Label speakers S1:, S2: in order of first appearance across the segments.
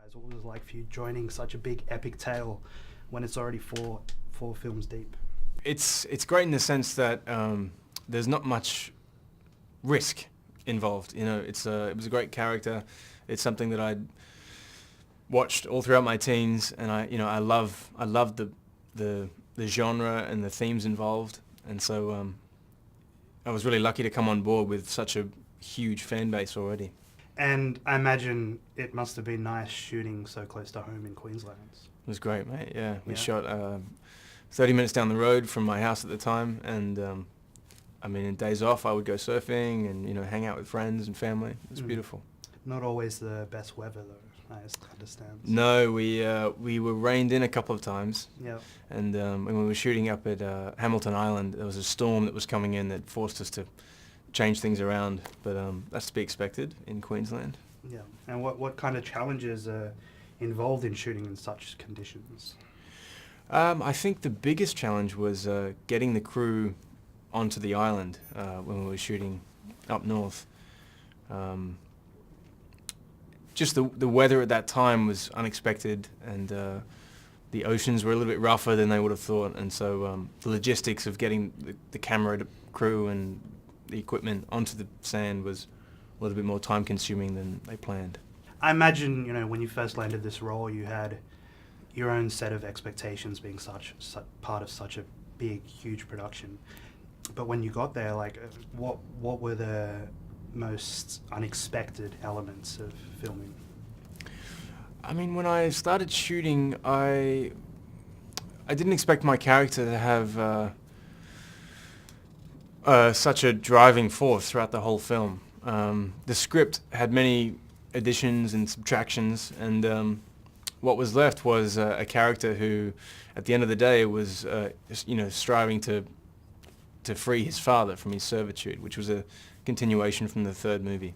S1: guys? What was it like for you joining such a big epic tale when it's already four films deep?
S2: It's great in the sense that there's not much risk involved. You know, it was a great character. It's something that I'd watched all throughout my teens, and I love the genre and the themes involved, and so I was really lucky to come on board with such a huge fan base already.
S1: And I imagine it must have been nice shooting so close to home in Queensland.
S2: It was great, mate. Yeah, we
S1: Yeah.
S2: shot 30 minutes down the road from my house at the time, and I mean, in days off, I would go surfing and hang out with friends and family. It's beautiful.
S1: Not always the best weather, though. I understand.
S2: No, we were rained in a couple of times.
S1: Yeah.
S2: And when we were shooting up at Hamilton Island, there was a storm that was coming in that forced us to change things around. But that's to be expected in Queensland.
S1: Yeah. And what kind of challenges are involved in shooting in such conditions?
S2: I think the biggest challenge was getting the crew onto the island when we were shooting up north. Just the weather at that time was unexpected, and the oceans were a little bit rougher than they would have thought, and so the logistics of getting the camera crew and the equipment onto the sand was a little bit more time consuming than they planned.
S1: I imagine, when you first landed this role, you had your own set of expectations being such part of such a big, huge production. But when you got there, what were the most unexpected elements of filming?
S2: I mean, when I started shooting, I didn't expect my character to have such a driving force throughout the whole film. The script had many additions and subtractions, and what was left was a character who, at the end of the day, was striving to free his father from his servitude, which was a continuation from the third movie.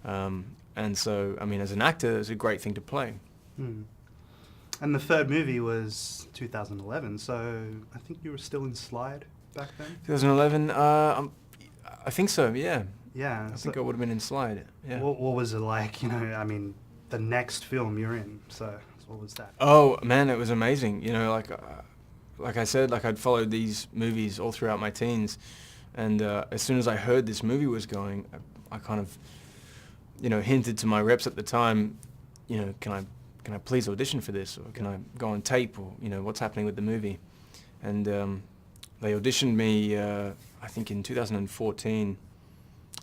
S2: And so, I mean, as an actor, it's a great thing to play.
S1: And the third movie was 2011, so I think you were still in Slide back then?
S2: 2011, I think so, yeah.
S1: Yeah.
S2: I think I would have been in Slide, yeah.
S1: What was it like, the next film you're in, so what was that?
S2: Oh, man, it was amazing. Like I said, I'd followed these movies all throughout my teens, and as soon as I heard this movie was going, I kind of, hinted to my reps at the time, can I please audition for this, or can I go on tape, or what's happening with the movie? And they auditioned me, I think in 2014,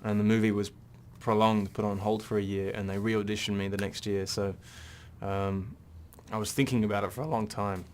S2: and the movie was prolonged, put on hold for a year, and they re-auditioned me the next year. So I was thinking about it for a long time.